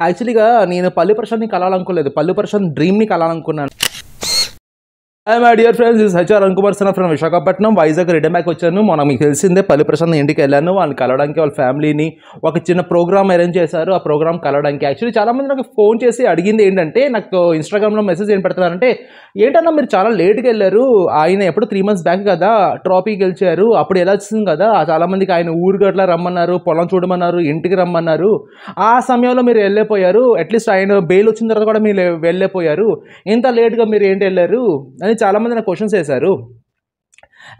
యాక్చువల్‌గా నేను పల్లి ప్రశాంత్‌ని కలాలనుకోలేదు. పల్లి ప్రశాంత్ డ్రీమ్‌ని కలాలనుకున్నాను. Hi my dear friends, this HR అంకుమార్ son from Visakhapatnam. Vizag return back వచ్చాను. మొన్న మీకు తెలిసిందే పల్లి ప్రశాంత్ ఇంటికి వెళ్ళాను. వాళ్ళని కలవడానికి, వాళ్ళ ఫ్యామిలీని ఒక చిన్న ప్రోగ్రామ్ అరేంజ్ చేశారు. ఆ ప్రోగ్రామ్ కలవడానికి యాక్చువల్లీ చాలామంది నాకు ఫోన్ చేసి అడిగింది ఏంటంటే, నాకు ఇన్స్టాగ్రామ్లో మెసేజ్ ఏం పెడతారంటే, ఏంటన్నా మీరు చాలా లేట్గా వెళ్ళారు, ఆయన ఎప్పుడు 3 months బ్యాక్ కదా ట్రాఫీ గెలిచారు, అప్పుడు ఎలా వచ్చింది కదా, చాలామందికి ఆయన ఊరు గట్లా రమ్మన్నారు, పొలం చూడమన్నారు, ఇంటికి రమ్మన్నారు, ఆ సమయంలో మీరు వెళ్ళిపోయారు, అట్లీస్ట్ ఆయన బెయిల్ వచ్చిన తర్వాత కూడా మీరు వెళ్ళిపోయారు, ఇంత లేట్గా మీరు ఏంటి వెళ్ళారు అని చాలామంది నాకు క్వశ్చన్స్ వేశారు.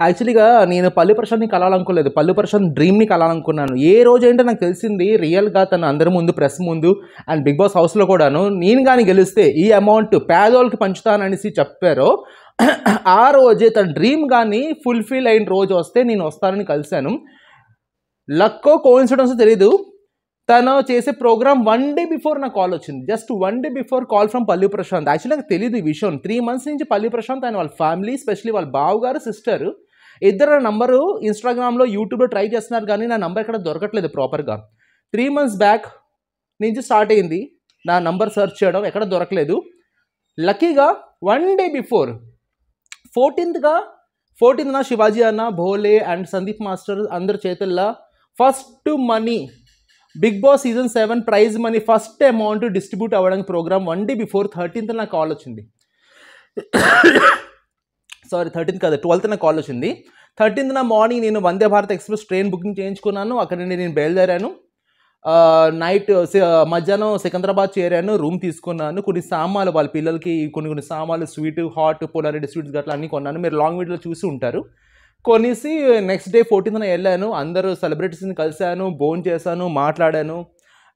యాక్చువల్‌గా నేను పల్లి ప్రశాంత్‌ని కలాలనుకోలేదు. పల్లి ప్రశాంత్ డ్రీమ్‌ని కలాలనుకున్నాను. ఏ రోజంటే నాకు తెలిసింది రియల్‌గా తను అందరి ముందు, ప్రెస్ ముందు అండ్ బిగ్ బాస్ హౌస్‌లో కూడాను నేను గాని గెలిస్తే ఈ అమౌంట్ పేదోళ్ళకి పంచుతాననేసి చెప్పారో ఆ రోజే తన డ్రీమ్ గాని ఫుల్‌ఫిల్ అయిన రోజు వస్తే నేను వస్తానని కలిశాను. లక్కో కోఇన్సిడెన్సో తెలీదు. తను చేసే ప్రోగ్రామ్ 1 day బిఫోర్ నాకు కాల్ వచ్చింది. Just 1 day before call from పల్లి ప్రశాంత్. యాక్చువల్లీ నాకు తెలియదు ఈ విషయం. 3 months నుంచి పల్లి ప్రశాంత్ అండ్ వాళ్ళ ఫ్యామిలీ, స్పెషల్లీ వాళ్ళ బావగారు, సిస్టర్ ఇద్దరు నా నంబరు ఇన్స్టాగ్రామ్లో, యూట్యూబ్లో ట్రై చేస్తున్నారు కానీ నా నంబర్ ఎక్కడ దొరకట్లేదు ప్రాపర్గా. 3 months బ్యాక్ నుంచి స్టార్ట్ అయింది నా నంబర్ సెర్చ్ చేయడం, ఎక్కడ దొరకలేదు. లక్కీగా 1 day బిఫోర్ 14th శివాజీ అన్న, భోలే అండ్ సందీప్ మాస్టర్ అందరి చేతుల్లో first money Bigg Boss season 7 prize money first amount distribute అవ్వడానికి ప్రోగ్రామ్ 1 day బిఫోర్ 13th నాకు కాల్ వచ్చింది. సారీ 13th కాదు, 12th నాకు కాల్ వచ్చింది. 13th మార్నింగ్ నేను Vande Bharat express train booking చేయించుకున్నాను. అక్కడ నుండి నేను బయలుదేరాను. నైట్ మధ్యాహ్నం సికింద్రాబాద్ చేరాను. రూమ్ తీసుకున్నాను. కొన్ని సామాన్లు వాళ్ళ పిల్లలకి కొన్ని సామాన్లు, స్వీట్, హాట్, పోలారెడ్డి స్వీట్స్ గట్లా అన్నీ కొన్నాను. మీరు లాంగ్ వీడియోలో చూసి ఉంటారు. కొనేసి నెక్స్ట్ డే 14th వెళ్ళాను. అందరూ సెలబ్రిటీస్ని కలిశాను, భోజనం చేశాను, మాట్లాడాను.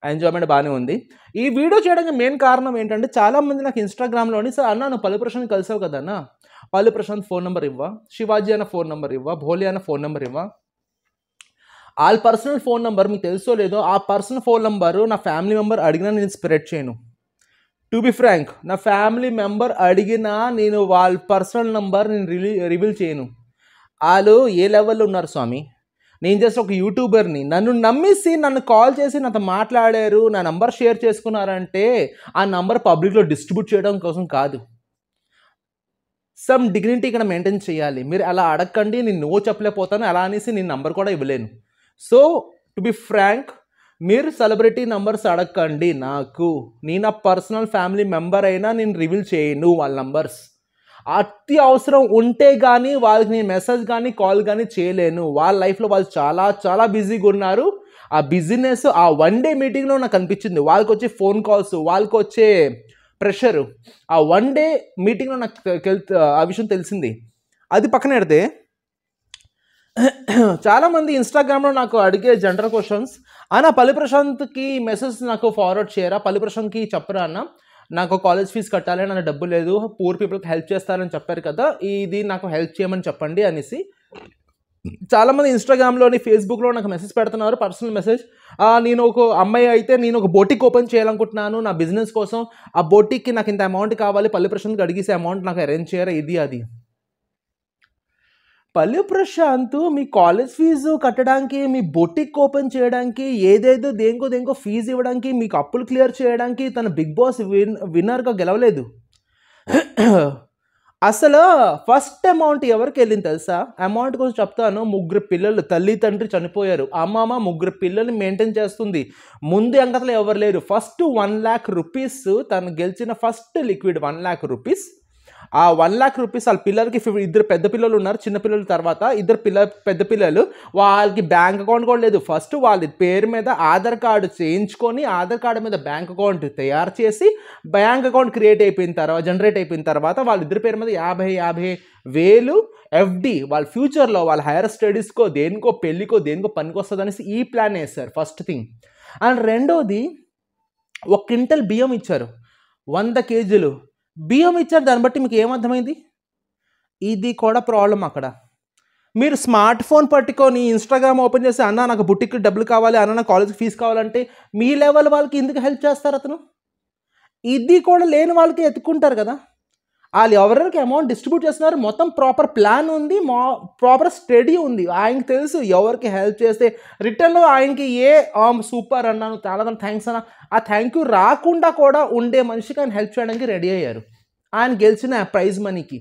ఎంజాయ్మెంట్ బాగానే ఉంది. ఈ వీడియో చేయడానికి మెయిన్ కారణం ఏంటంటే, చాలామంది నాకు ఇన్స్టాగ్రామ్లోని సార్ అన్న నువ్వు పల్లి ప్రశాంత్ కలిసావు కదా అన్న, పల్లి ప్రశాంత్ ఫోన్ నెంబర్ ఇవ్వా, శివాజీ అన్న ఫోన్ నెంబర్ ఇవ్వా, భోలే అన్న ఫోన్ నెంబర్ ఇవ్వా. వాళ్ళ పర్సనల్ ఫోన్ నెంబర్ మీకు తెలుసో లేదో, ఆ పర్సనల్ ఫోన్ నెంబరు నా ఫ్యామిలీ మెంబర్ అడిగినా నేను స్ప్రెడ్ చేయను. టు బి ఫ్రాంక్, నా ఫ్యామిలీ మెంబర్ అడిగినా నేను వాళ్ళ పర్సనల్ నెంబర్ నేను రివీల్ చేయను. వాళ్ళు ఏ లెవెల్లో ఉన్నారు స్వామి, నేను జస్ట్ ఒక యూట్యూబర్ని. నన్ను నమ్మేసి నన్ను కాల్ చేసి నాతో మాట్లాడారు, నా నంబర్ షేర్ చేసుకున్నారంటే ఆ నంబర్ పబ్లిక్లో డిస్ట్రిబ్యూట్ చేయడం కోసం కాదు. సమ్ డిగ్నిటీ ఇక్కడ మెయింటైన్ చేయాలి. మీరు అలా అడగండి, నేను నో చెప్పలేకపోతాను, అలా అనేసి నేను నంబర్ కూడా ఇవ్వలేను. సో టు బి ఫ్రాంక్, మీరు సెలబ్రిటీ నంబర్స్ అడగండి నాకు. నేను ఆ పర్సనల్ ఫ్యామిలీ మెంబర్ అయినా నేను రివీల్ చేయను వాళ్ళ నంబర్స్. అతి అవసరం ఉంటే కానీ వాళ్ళకి నేను మెసేజ్ కానీ కాల్ కానీ చేయలేను. వాళ్ళ లైఫ్లో వాళ్ళు చాలా చాలా బిజీగా ఉన్నారు. ఆ బిజీనెస్ ఆ 1 day మీటింగ్లో నాకు అనిపించింది. వాళ్ళకి వచ్చే ఫోన్ కాల్స్, వాళ్ళకి వచ్చే ప్రెషరు ఆ 1 day మీటింగ్లో నాకు ఆ విషయం తెలిసింది. అది పక్కన పెడితే చాలామంది ఇన్స్టాగ్రామ్లో నాకు అడిగే జనరల్ క్వశ్చన్స్, అన్న పల్లి ప్రశాంత్కి మెసేజ్ నాకు ఫార్వర్డ్ చేయరా, పల్లి ప్రశాంత్కి చెప్పరా అన్న, నాకు కాలేజ్ ఫీజు కట్టాలి, నాకు డబ్బు లేదు, పూర్ పీపుల్కి హెల్ప్ చేస్తారని చెప్పారు కదా, ఇది నాకు హెల్ప్ చేయమని చెప్పండి అనేసి చాలామంది ఇన్స్టాగ్రామ్లోని, ఫేస్బుక్లో నాకు మెసేజ్ పెడుతున్నారు, పర్సనల్ మెసేజ్. నేను ఒక అమ్మాయి అయితే నేను ఒక బోటిక్ ఓపెన్ చేయాలనుకుంటున్నాను నా బిజినెస్ కోసం, ఆ బోటిక్కి నాకు ఇంత అమౌంట్ కావాలి, పల్లి ప్రశాంత్కి అడిగేసే అమౌంట్ నాకు అరేంజ్ చేయరా, ఇది అది. పల్లి ప్రశాంత్ మీ కాలేజ్ ఫీజు కట్టడానికి, మీ బొటిక్ ఓపెన్ చేయడానికి, ఏదేదో దేనికో ఫీజు ఇవ్వడానికి, మీకు అప్పులు క్లియర్ చేయడానికి తన బిగ్ బాస్ విన్నర్గా గెలవలేదు. అసలు ఫస్ట్ అమౌంట్ ఎవరికి వెళ్ళింది తెలుసా? అమౌంట్ కోసం చెప్తాను. 3 పిల్లలు, తల్లి తండ్రి చనిపోయారు, అమ్మమ్మ 3 పిల్లల్ని మెయింటైన్ చేస్తుంది. ముందు అంగతలో ఎవరు లేరు. ఫస్ట్ 1 lakh rupees తను గెలిచిన ఫస్ట్ లిక్విడ్ 1 lakh rupees. ఆ 1 lakh rupees వాళ్ళ పిల్లలకి, 2 పెద్ద పిల్లలు ఉన్నారు, చిన్న పిల్లల తర్వాత 2 పెద్ద పిల్లలు, వాళ్ళకి బ్యాంక్ అకౌంట్ కూడా లేదు. ఫస్ట్ వాళ్ళ పేరు మీద ఆధార్ కార్డు చేయించుకొని, ఆధార్ కార్డు మీద బ్యాంక్ అకౌంట్ తయారు చేసి, బ్యాంక్ అకౌంట్ జనరేట్ అయిపోయిన తర్వాత వాళ్ళిద్దరి పేరు మీద 50,000 ఎఫ్డి వాళ్ళ ఫ్యూచర్లో వాళ్ళ హైయర్ స్టడీస్కో, దేనికో పెళ్ళికో, దేనికో పనికి వస్తుంది అనేసి ఈ ప్లాన్ వేస్తారు ఫస్ట్ థింగ్. అండ్ రెండోది, 1 క్వింటల్ బియ్యం ఇచ్చారు, 100 kgs బియ్యం ఇచ్చారు. దాన్ని బట్టి మీకు ఏమర్థమైంది? ఇది కూడా ప్రాబ్లం అక్కడ. మీరు స్మార్ట్ ఫోన్ పట్టుకొని ఇన్స్టాగ్రామ్ ఓపెన్ చేసి, అన్న నాకు బుట్టికి డబ్బులు కావాలి, అన్న నాకు కాలేజ్కి ఫీజు కావాలంటే మీ లెవెల్ వాళ్ళకి ఎందుకు హెల్ప్ చేస్తారు అతను? ఇది కూడా లేని వాళ్ళకి ఎత్తుకుంటారు కదా. వాళ్ళు ఎవరెవరికి అమౌంట్ డిస్ట్రిబ్యూట్ చేస్తున్నారు మొత్తం ప్రాపర్ ప్లాన్ ఉంది, ప్రాపర్ స్టడీ ఉంది. ఆయనకి తెలుసు ఎవరికి హెల్ప్ చేస్తే రిటర్న్లో ఆయనకి సూపర్ అన్నాను, చాలా థ్యాంక్స్ అన్న, ఆ థ్యాంక్ యూ రాకుండా కూడా ఉండే మనిషికి ఆయన హెల్ప్ చేయడానికి రెడీ అయ్యారు ఆయన గెలిచిన ప్రైజ్ మనీకి.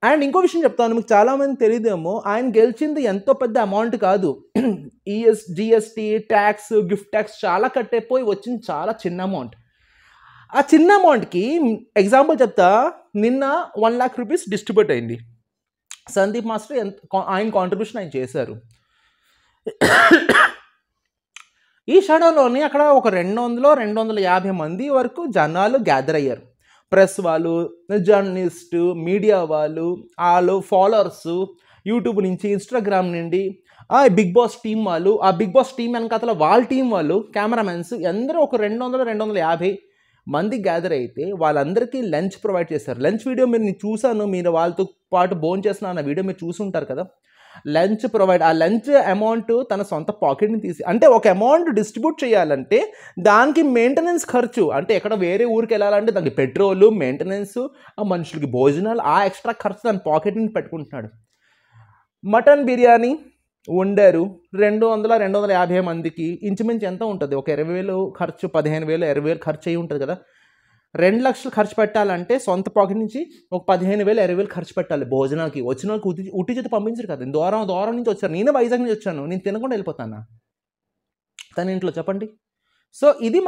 అండ్ ఇంకో విషయం చెప్తాను, మీకు చాలామంది తెలియదేమో, ఆయన గెలిచింది ఎంతో పెద్ద అమౌంట్ కాదు. జిఎస్టీ, ట్యాక్స్, గిఫ్ట్ ట్యాక్స్ చాలా కట్టేపోయి వచ్చింది చాలా చిన్న అమౌంట్. ఆ చిన్న అమౌంట్కి ఎగ్జాంపుల్ చెప్తా, నిన్న 1 lakh రూపీస్ డిస్ట్రిబ్యూట్ అయింది. సందీప్ మాస్టర్ ఆయన కాంట్రిబ్యూషన్ ఆయన చేశారు. ఈ షడోలోని అక్కడ ఒక 200-250 మంది వరకు జనాలు గ్యాదర్ అయ్యారు. ప్రెస్ వాళ్ళు, జర్నలిస్టు, మీడియా వాళ్ళు ఫాలోవర్స్, యూట్యూబ్ నుంచి, ఇన్స్టాగ్రామ్ నుండి, బిగ్ బాస్ టీం వాళ్ళు, ఆ బిగ్ బాస్ టీం వెనకాతల వాళ్ళ టీం వాళ్ళు, కెమెరామెన్స్ అందరూ ఒక 200-250 మంది గ్యాదర్ అయితే వాళ్ళందరికీ లంచ్ ప్రొవైడ్ చేశారు. లంచ్ వీడియో నేను చూశాను, మీరు వాళ్ళతో పాటు భోజనం చేస్తున్న అన్న వీడియో మీరు చూసుంటారు కదా. లంచ్ ప్రొవైడ్, ఆ లంచ్ అమౌంట్ తన సొంత పాకెట్ని తీసి, అంటే ఒక అమౌంట్ డిస్ట్రిబ్యూట్ చేయాలంటే దానికి మెయింటెనెన్స్ ఖర్చు, అంటే ఎక్కడ వేరే ఊరికి వెళ్ళాలంటే దానికి పెట్రోలు, మెయింటెనెన్స్, ఆ మనుషులకి భోజనాలు, ఆ ఎక్స్ట్రా ఖర్చు తన పాకెట్ని పెట్టుకుంటున్నాడు. మటన్ బిర్యానీ వండారు 200-250 మందికి, ఇంచుమించు ఎంత ఉంటుంది, ఒక 20,000 ఖర్చు, 15,000, 20,000 ఖర్చు అయ్యి ఉంటుంది కదా. 2 లక్షలు ఖర్చు పెట్టాలంటే సొంత పాకెట్ నుంచి ఒక 15,000, 20,000 ఖర్చు పెట్టాలి భోజనానికి. వచ్చిన వాళ్ళకి ఉట్టి చేతి పంపించరు కదా, దూరం నుంచి వచ్చారు. నేనే వైజాగ్ నుంచి వచ్చాను, నేను తినకుండా వెళ్ళిపోతాను తన ఇంట్లో, చెప్పండి. సో ఇది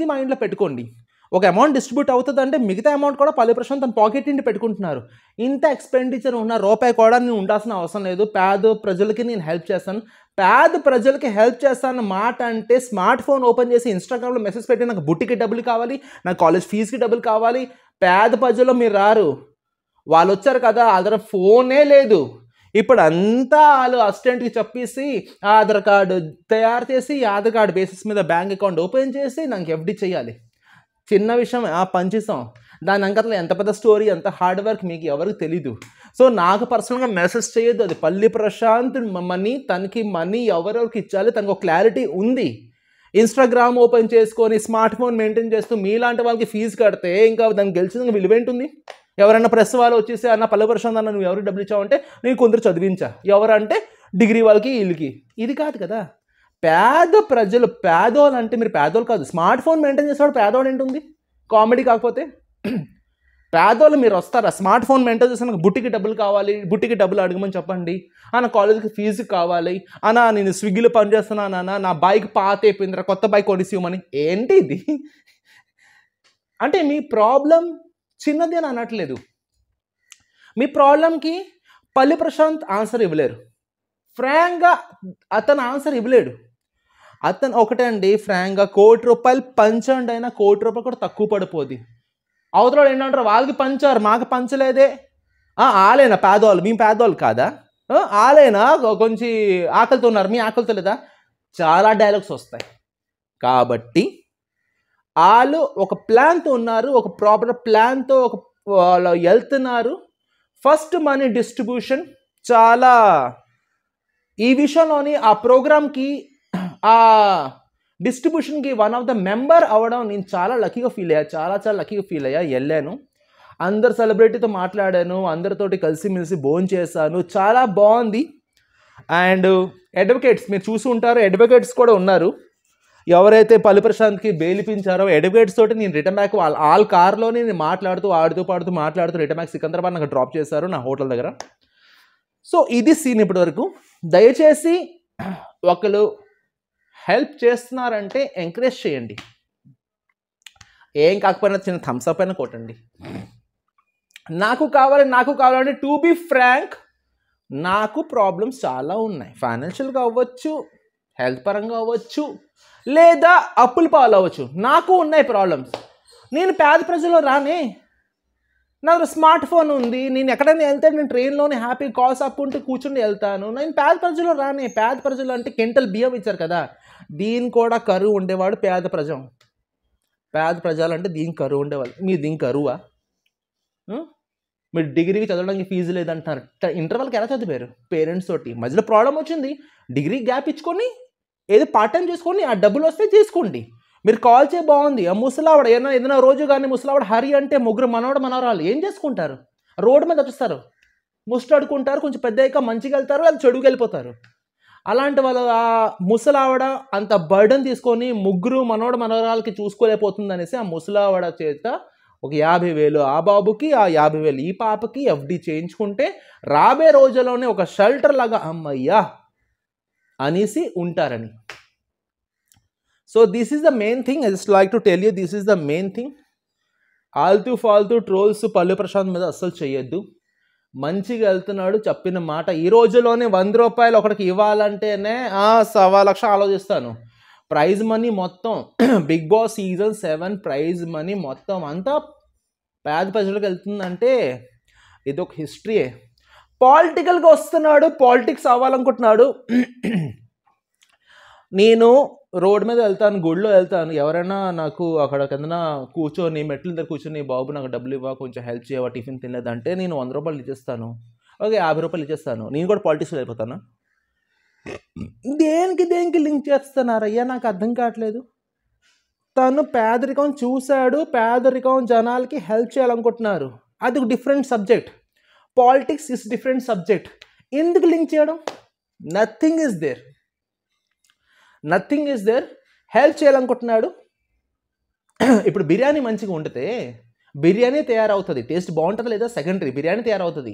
మా ఇంట్లో పెట్టుకోండి. ఒక అమౌంట్ డిస్ట్రిబ్యూట్ అవుతుంది అంటే మిగతా అమౌంట్ కూడా పల్లె ప్రశాంత్ తన పాకెట్ నుండి పెట్టుకుంటున్నారు. ఇంత ఎక్స్పెండిచర్ ఉన్న రూపాయి కూడా నేను ఉండాల్సిన అవసరం లేదు, పేద ప్రజలకి నేను హెల్ప్ చేస్తాను. పేద ప్రజలకి హెల్ప్ చేస్తాను మాట అంటే స్మార్ట్ ఫోన్ ఓపెన్ చేసి ఇన్స్టాగ్రామ్లో మెసేజ్ పెట్టి నాకు బుట్టికి డబ్బులు కావాలి, నాకు కాలేజ్ ఫీజుకి డబ్బులు కావాలి. పేద ప్రజలు మీరు రారు, వాళ్ళు వచ్చారు కదా, అదర్ ఫోనే లేదు. ఇప్పుడు అంతా వాళ్ళు అసిస్టెంట్కి చెప్పేసి ఆధార్ కార్డు తయారు చేసి ఆధార్ కార్డు బేసిస్ మీద బ్యాంక్ అకౌంట్ ఓపెన్ చేసి నాకు ఎఫ్డి చేయాలి. చిన్న విషయం పంచేసాం, దాని అంకతలో ఎంత పెద్ద స్టోరీ, ఎంత హార్డ్ వర్క్ మీకు ఎవరికి తెలీదు. సో నాకు పర్సనల్గా మెసేజ్ చేయొద్దు, అది పల్లి ప్రశాంత్ మనీ, తనకి మనీ ఎవరెవరికి ఇచ్చాలి తనకు క్లారిటీ ఉంది. ఇన్స్టాగ్రామ్ ఓపెన్ చేసుకొని స్మార్ట్ ఫోన్ మెయింటైన్ చేస్తూ మీలాంటి వాళ్ళకి ఫీజు కడితే ఇంకా దానికి గెలిచిన విలువేంటుంది? ఎవరైనా ప్రెస్ వాళ్ళు వచ్చేసి అన్న పల్లి ప్రశాంత్ అన్న నువ్వు ఎవరికి డబ్బులు ఇచ్చావంటే నేను కొందరు చదివించా, ఎవరంటే డిగ్రీ వాళ్ళకి వీళ్ళకి. ఇది కాదు కదా. పేద ప్రజలు, పేదోళ్ళు అంటే మీరు పేదోళ్ళు కాదు, స్మార్ట్ ఫోన్ మెయింటైన్ చేసేవాడు పేదోడు ఏంటుంది? కామెడీ కాకపోతే. పేదోళ్ళు మీరు వస్తారా? స్మార్ట్ ఫోన్ మెయింటైన్ చేసిన బుట్టికి డబ్బులు కావాలి, బుట్టికి డబ్బులు అడగమని చెప్పండి. అన్న కాలేజీకి ఫీజు కావాలి, అన్న నేను స్విగ్గీలో పనిచేస్తున్నాను అన్న, నా బైక్ పాత అయిపోయిందిరా, కొత్త బైక్ కొనిసివ్వమని. ఏంటి ఇది? అంటే మీ ప్రాబ్లం చిన్నది అని అనట్లేదు, మీ ప్రాబ్లంకి పల్లి ప్రశాంత్ ఆన్సర్ ఇవ్వలేరు. ఫ్రాంక్గా అతను ఆన్సర్ ఇవ్వలేడు. అతను ఒకటే అండి, ఫ్రాంక్గా ₹1,00,00,000 పంచండి అయినా ₹1,00,00,000 కూడా తక్కువ పడిపోద్ది. అవతల ఏంటంటారు, వాళ్ళకి పంచారు మాకు పంచలేదే. ఆలేనా పేదవాళ్ళు? మేము పేదవాళ్ళు కాదా? ఆలేనా కొంచెం ఆకలితో ఉన్నారు, మీ ఆకలితో లేదా? చాలా డైలాగ్స్ వస్తాయి. కాబట్టి వాళ్ళు ఒక ప్లాన్తో ఉన్నారు, ఒక ప్రాపర్ ప్లాన్తో వాళ్ళు వెళ్తున్నారు. ఫస్ట్ మనీ డిస్ట్రిబ్యూషన్ చాలా, ఈ విషయంలోని ఆ ప్రోగ్రామ్కి, ఆ డిస్ట్రిబ్యూషన్కి వన్ ఆఫ్ ద మెంబర్ అవ్వడం నేను చాలా లక్కీగా ఫీల్ అయ్యా, చాలా లక్కీగా ఫీల్ అయ్యా. వెళ్ళాను, అందరు సెలబ్రిటీతో మాట్లాడాను, అందరితోటి కలిసిమెలిసి భోజనం చేశాను, చాలా బాగుంది. అండ్ అడ్వకేట్స్ మీరు చూసి ఉంటారు, అడ్వకేట్స్ కూడా ఉన్నారు. ఎవరైతే పల్లి ప్రశాంత్కి బెయిలిపించారో అడ్వకేట్స్ తోటి నేను రిటర్న్ బ్యాక్ వాళ్ళ కార్లోనే నేను మాట్లాడుతూ ఆడుతూ పాడుతూ మాట్లాడుతూ రిటర్న్ బ్యాక్ సికింద్రాబాద్ నాకు డ్రాప్ చేశారు నా హోటల్ దగ్గర. సో ఇది సీన్ ఇప్పటి వరకు. దయచేసి ఒకరు హెల్ప్ చేస్తున్నారంటే ఎంకరేజ్ చేయండి, ఏం కాకపోయినా చిన్న థమ్స్అప్ అయినా కొట్టండి. నాకు కావాలంటే టు బీ ఫ్రాంక్, నాకు ప్రాబ్లమ్స్ చాలా ఉన్నాయి. ఫైనాన్షియల్గా అవ్వచ్చు, హెల్త్ పరంగా అవ్వచ్చు, లేదా అప్పుల పాలు అవ్వచ్చు. నాకు ఉన్నాయి ప్రాబ్లమ్స్. నేను పేద ప్రజల్లో రానే, నా స్మార్ట్ ఫోన్ ఉంది, నేను ఎక్కడైనా వెళ్తే నేను ట్రైన్లోనే హ్యాపీ కాల్స్ ఆపుకుంటూ కూర్చుని వెళ్తాను. నేను పేద ప్రజల్లో రానే. పేద ప్రజలు అంటే క్వింటల్ బియ్యం ఇచ్చారు కదా, దీని కూడా కరువు ఉండేవాడు పేద ప్రజం. పేద ప్రజలు అంటే దీనికి కరువు ఉండేవాళ్ళు. మీరు దీనికి కరువా? మీరు డిగ్రీకి చదవడానికి ఫీజు లేదంటున్నారు. ఇంటర్వల్కి ఎలా చదివారు? పేరెంట్స్ తోటి. మధ్యలో ప్రాబ్లం వచ్చింది, డిగ్రీ గ్యాప్ ఇచ్చుకొని ఏదో పార్ట్ టైం చేసుకొని ఆ డబ్బులు వస్తే చేసుకోండి. మీరు కాల్ చేయ బాగుంది. ఆ ముసలావిడ ఏదైనా రోజు కానీ ముసలావిడ హరి అంటే ముగ్గురు మనవడు మనవరాలు ఏం చేసుకుంటారు? రోడ్డు మీద వచ్చేస్తారు, ముస్టాడుకుంటారు, కొంచెం పెద్ద అయ్యాక మంచిగా వెళ్తారు, వాళ్ళు చెడుకు వెళ్ళిపోతారు. అలాంటి వాళ్ళు ఆ ముసలావిడ అంత బర్డన్ తీసుకొని ముగ్గురు మనవడు మనవరాలకి చూసుకోలేకపోతుంది అనేసి ఆ ముసలావిడ చేత ఒక 50,000 ఆ బాబుకి, ఆ 50,000 ఈ పాపకి ఎఫ్డి చేయించుకుంటే రాబోయే రోజుల్లోనే ఒక షెల్టర్ లాగా అమ్మయ్యా అనేసి ఉంటారని. So this is the main thing. I just like to tell you, this is the main thing. ఆల్తూ ఫాల్తూ ట్రోల్స్ పల్లె ప్రశాంత్ మీద అస్సలు చేయొద్దు. మంచిగా వెళ్తున్నాడు, చెప్పిన మాట ఈ రోజులోనే 100 రూపాయలు ఒకటికి ఇవ్వాలంటేనే 1,00,000 ఆలోచిస్తాను. ప్రైజ్ మనీ మొత్తం Bigg Boss season 7 prize money మొత్తం అంతా పేద ప్రజలకు వెళ్తుందంటే ఇదొక హిస్టరీయే. పాలిటికల్గా వస్తున్నాడు, పాలిటిక్స్ అవ్వాలనుకుంటున్నాడు. నేను రోడ్ మీద వెళ్తాను, గుడిలో వెళ్తాను, ఎవరైనా నాకు అక్కడ కింద కూర్చొని మెట్ల దగ్గర కూర్చొని బాబు నాకు డబ్బులు ఇవ్వ, కొంచెం హెల్ప్ చేయవా, టిఫిన్ తినలేదంటే నేను 100 రూపాయలు ఇచ్చేస్తాను, ఓకే 50 రూపాయలు ఇచ్చేస్తాను. నేను కూడా పాలిటిక్స్లో అయిపోతాను. దేనికి లింక్ చేస్తున్నారయ్యా నాకు అర్థం కావట్లేదు. తను పేదరికం చూశాడు, పేదరికం జనాలకి హెల్ప్ చేయాలనుకుంటున్నారు, అది ఒక different subject. Politics is different subject. ఎందుకు లింక్ చేయడం? Nothing is there. హెల్ప్ చేయాలనుకుంటున్నాడు. ఇప్పుడు బిర్యానీ మంచిగా ఉండితే బిర్యానీ తయారవుతుంది, టేస్ట్ బాగుంటుంది లేదా సెకండరీ, బిర్యానీ తయారవుతుంది.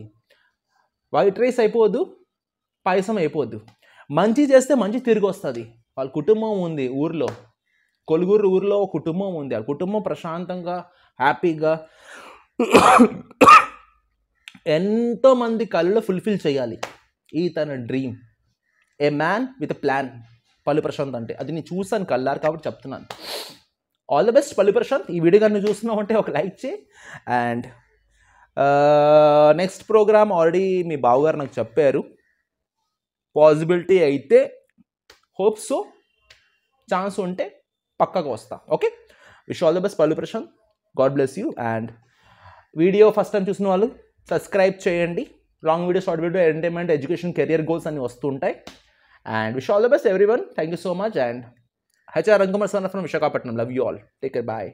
వైట్ రైస్ అయిపోవద్దు, పాయసం అయిపోవద్దు. మంచి చేస్తే మంచి తిరిగి వస్తుంది. వాళ్ళ కుటుంబం ఉంది ఊర్లో, కొలుగురు ఊర్లో కుటుంబం ఉంది, ఆ కుటుంబం ప్రశాంతంగా హ్యాపీగా ఎంతోమంది కళ్ళు ఫుల్ఫిల్ చేయాలి. ఈ తన dream, A man with a plan పల్లి ప్రశాంత్ అంటే. అది నేను చూసాను కళ్ళారు కాబట్టి చెప్తున్నాను. All the best Palli Prashanth. ఈ వీడియో కానీ చూస్తున్నావు అంటే ఒక లైక్ చేయి. అండ్ నెక్స్ట్ ప్రోగ్రామ్ ఆల్రెడీ మీ బావగారు నాకు చెప్పారు, పాసిబిలిటీ అయితే హోప్ సో, ఛాన్స్ ఉంటే పక్కకు వస్తా. Okay, wish all the best Palli Prashanth. God bless you. And video first time చూసిన వాళ్ళు సబ్స్క్రైబ్ చేయండి. Long video, short video, entertainment, education, career goals అన్నీ వస్తుంటాయి. And wish all the best everyone. Thank you so much. And HR Rangamar Sana from Visakhapatnam. Love you all. Take care. Bye.